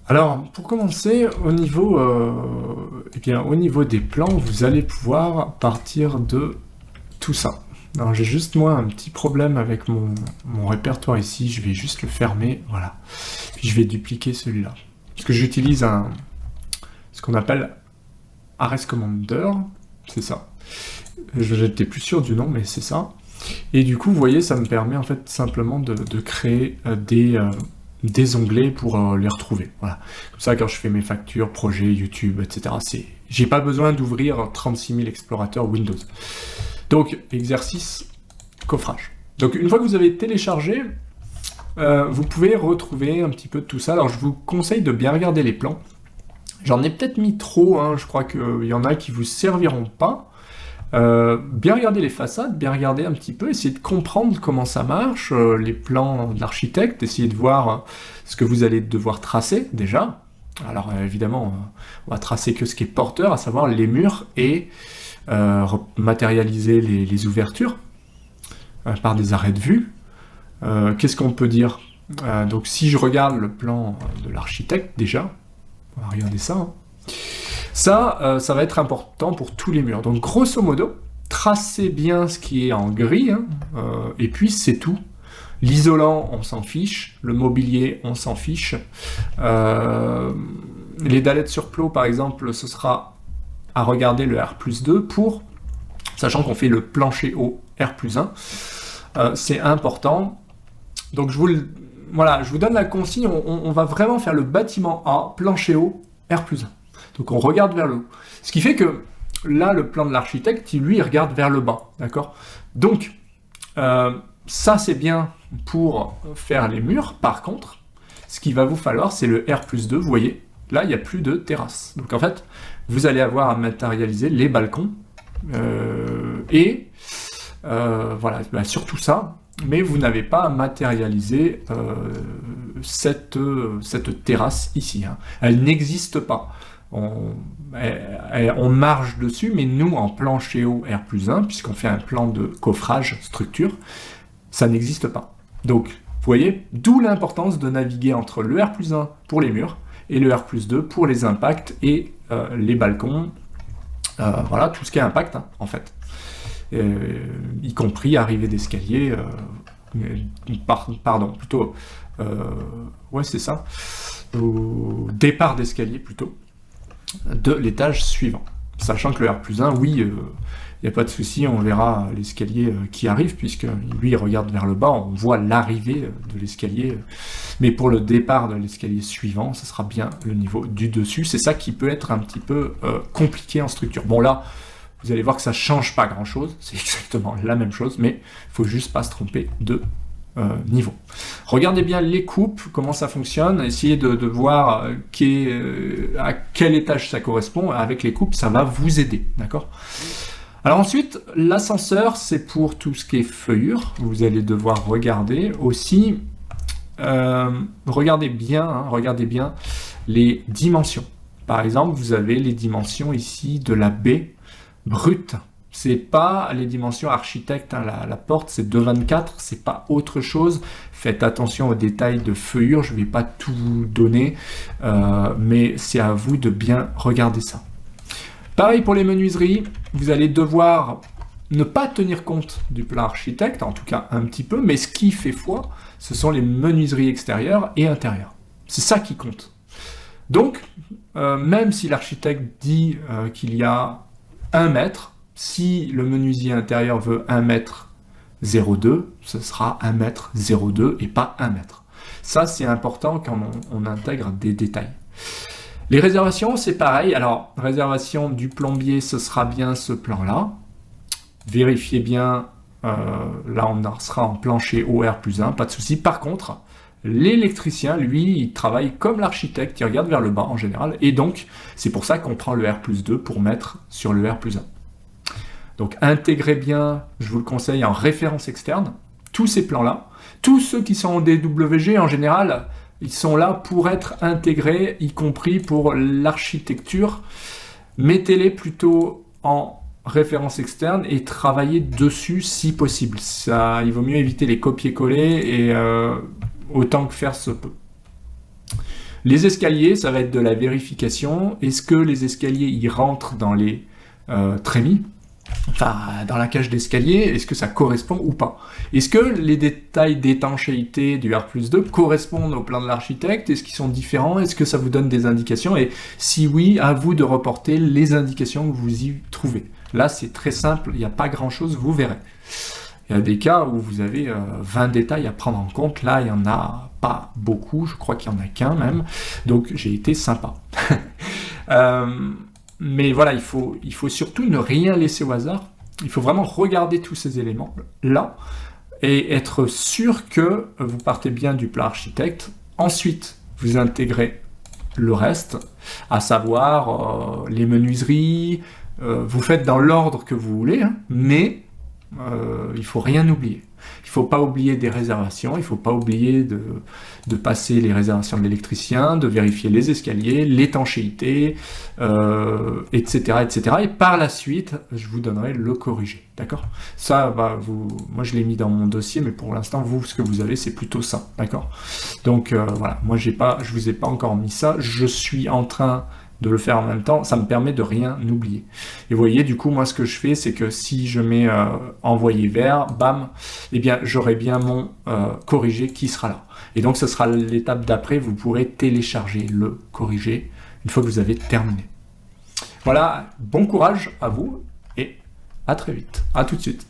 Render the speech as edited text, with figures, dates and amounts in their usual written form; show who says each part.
Speaker 1: Alors, pour commencer, au niveau des plans, vous allez pouvoir partir de tout ça. Alors, j'ai juste moi un petit problème avec mon répertoire ici, je vais juste le fermer, voilà. Puis je vais dupliquer celui-là. Parce que j'utilise ce qu'on appelle Ares Commander, c'est ça. J'étais plus sûr du nom, mais c'est ça. Et du coup, vous voyez, ça me permet en fait simplement de créer des onglets pour les retrouver. Voilà. Comme ça, quand je fais mes factures, projets, YouTube, etc., j'ai pas besoin d'ouvrir 36 000 explorateurs Windows. Donc, exercice, coffrage. Donc, une fois que vous avez téléchargé, vous pouvez retrouver un petit peu de tout ça. Alors, je vous conseille de bien regarder les plans. J'en ai peut-être mis trop, hein, je crois qu'il y en a qui vous serviront pas. Bien regarder les façades, bien regarder un petit peu, essayer de comprendre comment ça marche, les plans de l'architecte, essayer de voir ce que vous allez devoir tracer déjà. Alors évidemment, on va tracer que ce qui est porteur, à savoir les murs et matérialiser les ouvertures par des arrêts de vue. Qu'est-ce qu'on peut dire? Donc si je regarde le plan de l'architecte déjà, on va regarder ça. Hein. Ça va être important pour tous les murs. Donc, grosso modo, tracez bien ce qui est en gris, hein, et puis c'est tout. L'isolant, on s'en fiche. Le mobilier, on s'en fiche. Les dalettes sur plot, par exemple, ce sera à regarder le R+2 sachant qu'on fait le plancher au R+1. C'est important. Donc, je vous donne la consigne. On va vraiment faire le bâtiment A, plancher haut, R+1. Donc on regarde vers le haut. Ce qui fait que là, le plan de l'architecte, lui, il regarde vers le bas. D'accord? Donc, ça, c'est bien pour faire les murs. Par contre, ce qu'il va vous falloir, c'est le R+2. Vous voyez, là, il n'y a plus de terrasse. Donc en fait, vous allez avoir à matérialiser les balcons. Voilà, surtout ça. Mais vous n'avez pas à matérialiser cette terrasse ici. Hein. Elle n'existe pas. On marge dessus, mais nous, en plancher haut R+1, puisqu'on fait un plan de coffrage structure, ça n'existe pas. Donc, vous voyez, d'où l'importance de naviguer entre le R+1 pour les murs et le R+2 pour les impacts et les balcons, voilà, tout ce qui est impact, hein, en fait. Y compris arrivée d'escalier, ouais, c'est ça, au départ d'escalier plutôt, de l'étage suivant. Sachant que le R+1, oui, il n'y a pas de souci, on verra l'escalier qui arrive, puisque lui, il regarde vers le bas, on voit l'arrivée de l'escalier. Mais pour le départ de l'escalier suivant, ce sera bien le niveau du dessus. C'est ça qui peut être un petit peu compliqué en structure. Bon, là, vous allez voir que ça ne change pas grand-chose, c'est exactement la même chose, mais il ne faut juste pas se tromper de niveau. Regardez bien les coupes, comment ça fonctionne, essayez de voir à quel étage ça correspond. Avec les coupes, ça va vous aider, d'accord? Alors ensuite, l'ascenseur, c'est pour tout ce qui est feuillure. Vous allez devoir regarder aussi, regardez bien les dimensions. Par exemple, vous avez les dimensions ici de la baie brute. C'est pas les dimensions architectes, hein. La porte c'est 2,24, c'est pas autre chose. Faites attention aux détails de feuillure, je vais pas tout vous donner, mais c'est à vous de bien regarder ça. Pareil pour les menuiseries, vous allez devoir ne pas tenir compte du plan architecte, en tout cas un petit peu, mais ce qui fait foi, ce sont les menuiseries extérieures et intérieures. C'est ça qui compte. Donc, même si l'architecte dit qu'il y a 1 mètre, si le menuisier intérieur veut 1,02 m, ce sera 1,02 m et pas 1 mètre. Ça, c'est important quand on intègre des détails. Les réservations, c'est pareil. Alors, réservation du plombier, ce sera bien ce plan-là. Vérifiez bien, là on sera en plancher au R+1, pas de souci. Par contre, l'électricien, lui, il travaille comme l'architecte, il regarde vers le bas en général, et donc, c'est pour ça qu'on prend le R+2 pour mettre sur le R+1. Donc intégrez bien, je vous le conseille, en référence externe, tous ces plans-là. Tous ceux qui sont en DWG, en général, ils sont là pour être intégrés, y compris pour l'architecture. Mettez-les plutôt en référence externe et travaillez dessus si possible. Ça, il vaut mieux éviter les copier-coller et autant que faire se peut. Les escaliers, ça va être de la vérification. Est-ce que les escaliers, ils rentrent dans les trémies, enfin dans la cage d'escalier, est-ce que ça correspond ou pas? Est-ce que les détails d'étanchéité du R+2 correspondent au plan de l'architecte? Est-ce qu'ils sont différents? Est-ce que ça vous donne des indications? Et si oui, à vous de reporter les indications que vous y trouvez. Là, c'est très simple, il n'y a pas grand-chose, vous verrez. Il y a des cas où vous avez 20 détails à prendre en compte. Là, il n'y en a pas beaucoup, je crois qu'il n'y en a qu'un même. Donc, j'ai été sympa. Mais voilà, il faut surtout ne rien laisser au hasard. Il faut vraiment regarder tous ces éléments-là et être sûr que vous partez bien du plan architecte. Ensuite, vous intégrez le reste, à savoir les menuiseries. Vous faites dans l'ordre que vous voulez, hein, mais il ne faut rien oublier. Il ne faut pas oublier des réservations, il ne faut pas oublier de passer les réservations de l'électricien, de vérifier les escaliers, l'étanchéité, etc., etc. Et par la suite, je vous donnerai le corrigé. D'accord? Ça, moi je l'ai mis dans mon dossier, mais pour l'instant, vous, ce que vous avez, c'est plutôt ça. D'accord? Donc voilà, moi je ne vous ai pas encore mis ça. Je suis en train de le faire en même temps, ça me permet de rien oublier. Et vous voyez, du coup, moi, ce que je fais, c'est que si je mets envoyer vers, bam, eh bien, j'aurai bien mon corrigé qui sera là. Et donc, ce sera l'étape d'après, vous pourrez télécharger le corrigé une fois que vous avez terminé. Voilà, bon courage à vous et à très vite. À tout de suite.